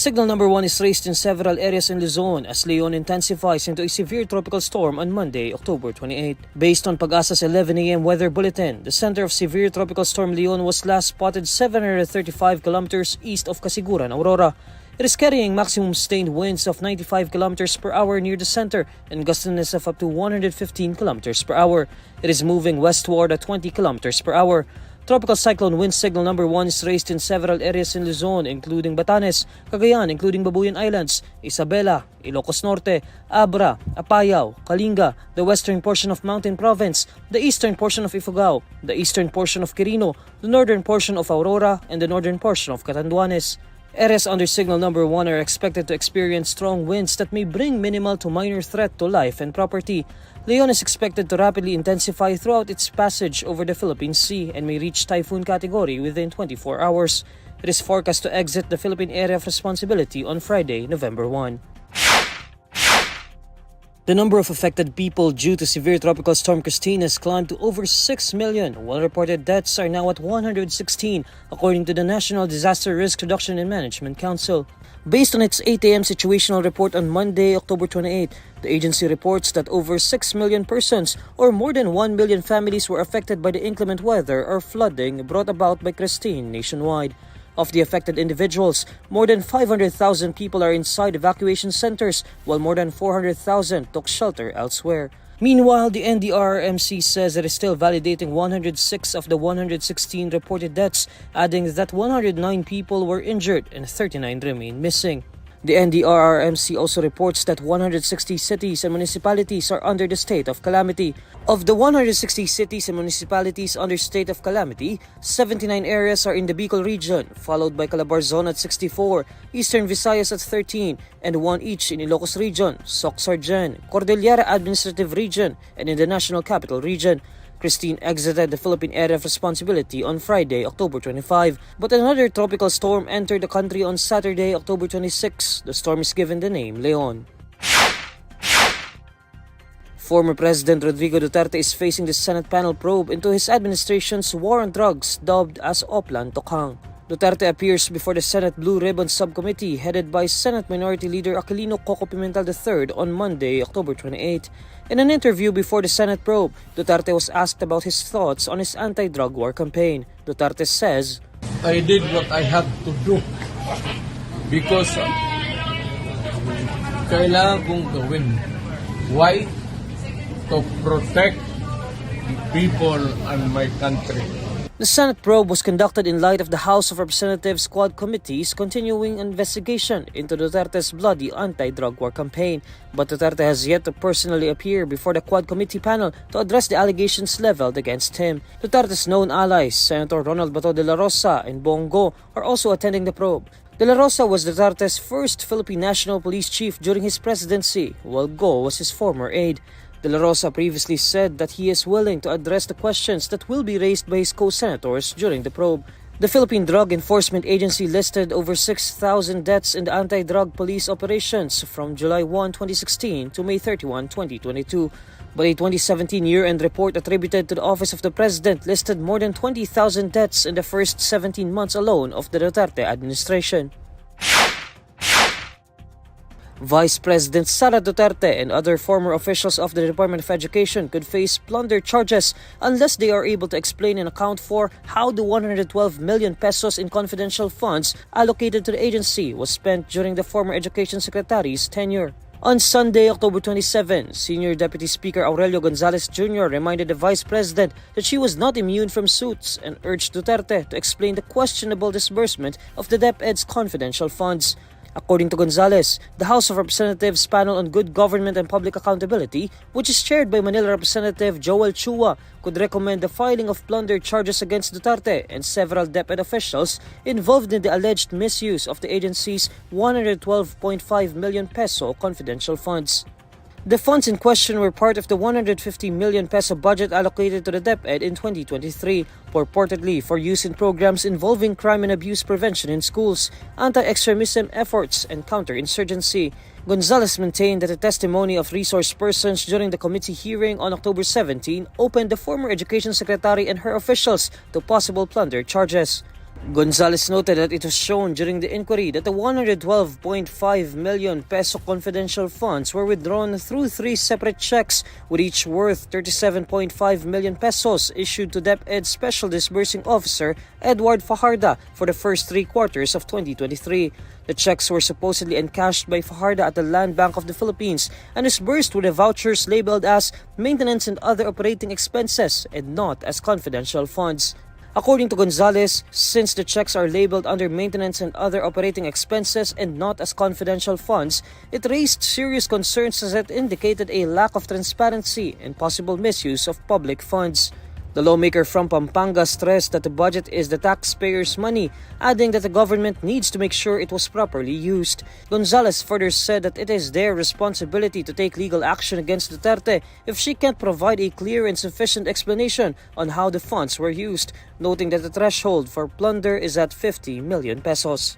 Signal number 1 is raised in several areas in Luzon as Leon intensifies into a severe tropical storm on Monday, October 28. Based on Pag-asa's 11 a.m. weather bulletin, the center of severe tropical storm Leon was last spotted 735 kilometers east of Casiguran, Aurora. It is carrying maximum sustained winds of 95 kilometers per hour near the center and gustiness of up to 115 kilometers per hour. It is moving westward at 20 kilometers per hour. Tropical cyclone wind signal number 1 is raised in several areas in Luzon, including Batanes, Cagayan, including Babuyan Islands, Isabela, Ilocos Norte, Abra, Apayao, Kalinga, the western portion of Mountain Province, the eastern portion of Ifugao, the eastern portion of Quirino, the northern portion of Aurora, and the northern portion of Catanduanes. Areas under signal number 1 are expected to experience strong winds that may bring minimal to minor threat to life and property. Leon is expected to rapidly intensify throughout its passage over the Philippine Sea and may reach typhoon category within 24 hours. It is forecast to exit the Philippine area of responsibility on Friday, November 1. The number of affected people due to severe tropical storm Kristine has climbed to over 6 million, while reported deaths are now at 116, according to the National Disaster Risk Reduction and Management Council. Based on its 8 a.m. situational report on Monday, October 28, the agency reports that over 6 million persons, or more than 1 million families, were affected by the inclement weather or flooding brought about by Kristine nationwide. Of the affected individuals, more than 500,000 people are inside evacuation centers, while more than 400,000 took shelter elsewhere. Meanwhile, the NDRRMC says it is still validating 106 of the 116 reported deaths, adding that 109 people were injured and 39 remain missing. The NDRRMC also reports that 160 cities and municipalities are under the state of calamity. Of the 160 cities and municipalities under state of calamity, 79 areas are in the Bicol region, followed by Calabarzon at 64, Eastern Visayas at 13, and 1 each in Ilocos region, Soc-Sargen, Cordillera Administrative Region, and in the National Capital Region. Kristine exited the Philippine area of responsibility on Friday, October 25, but another tropical storm entered the country on Saturday, October 26. The storm is given the name Leon. Former President Rodrigo Duterte is facing the Senate panel probe into his administration's war on drugs, dubbed as Oplan Tokhang. Duterte appears before the Senate Blue Ribbon Subcommittee headed by Senate Minority Leader Aquilino Coco Pimentel III on Monday, October 28. In an interview before the Senate probe, Duterte was asked about his thoughts on his anti-drug war campaign. Duterte says, I did what I had to do because kailangan kong gawin. Why? To protect the people and my country. The Senate probe was conducted in light of the House of Representatives Quad Committee's continuing investigation into Duterte's bloody anti-drug war campaign, but Duterte has yet to personally appear before the Quad Committee panel to address the allegations leveled against him. Duterte's known allies, Senator Ronald Bato de la Rosa and Bongo, are also attending the probe. De la Rosa was Duterte's first Philippine National Police Chief during his presidency, while Go was his former aide. De la Rosa previously said that he is willing to address the questions that will be raised by his co-senators during the probe. The Philippine Drug Enforcement Agency listed over 6,000 deaths in the anti-drug police operations from July 1, 2016 to May 31, 2022. But a 2017 year-end report attributed to the Office of the President listed more than 20,000 deaths in the first 17 months alone of the Duterte administration. Vice President Sara Duterte and other former officials of the Department of Education could face plunder charges unless they are able to explain and account for how the 112 million pesos in confidential funds allocated to the agency was spent during the former Education Secretary's tenure. On Sunday, October 27, Senior Deputy Speaker Aurelio Gonzales Jr. reminded the Vice President that she was not immune from suits and urged Duterte to explain the questionable disbursement of the DepEd's confidential funds. According to Gonzales, the House of Representatives panel on Good Government and Public Accountability, which is chaired by Manila Representative Joel Chua, could recommend the filing of plunder charges against Duterte and several DepEd officials involved in the alleged misuse of the agency's 112.5 million peso confidential funds. The funds in question were part of the 150 million peso budget allocated to the DepEd in 2023, purportedly for use in programs involving crime and abuse prevention in schools, anti-extremism efforts, and counterinsurgency. Gonzales maintained that the testimony of resource persons during the committee hearing on October 17 opened the former Education Secretary and her officials to possible plunder charges. Gonzales noted that it was shown during the inquiry that the 112.5 million peso confidential funds were withdrawn through 3 separate checks, with each worth 37.5 million pesos issued to DepEd Special Disbursing Officer Edward Fajarda for the first 3 quarters of 2023. The checks were supposedly encashed by Fajarda at the Land Bank of the Philippines and disbursed with the vouchers labeled as maintenance and other operating expenses and not as confidential funds. According to Gonzales, since the checks are labeled under maintenance and other operating expenses and not as confidential funds, it raised serious concerns as it indicated a lack of transparency and possible misuse of public funds. The lawmaker from Pampanga stressed that the budget is the taxpayers' money, adding that the government needs to make sure it was properly used. Gonzales further said that it is their responsibility to take legal action against Duterte if she can't provide a clear and sufficient explanation on how the funds were used, noting that the threshold for plunder is at 50 million pesos.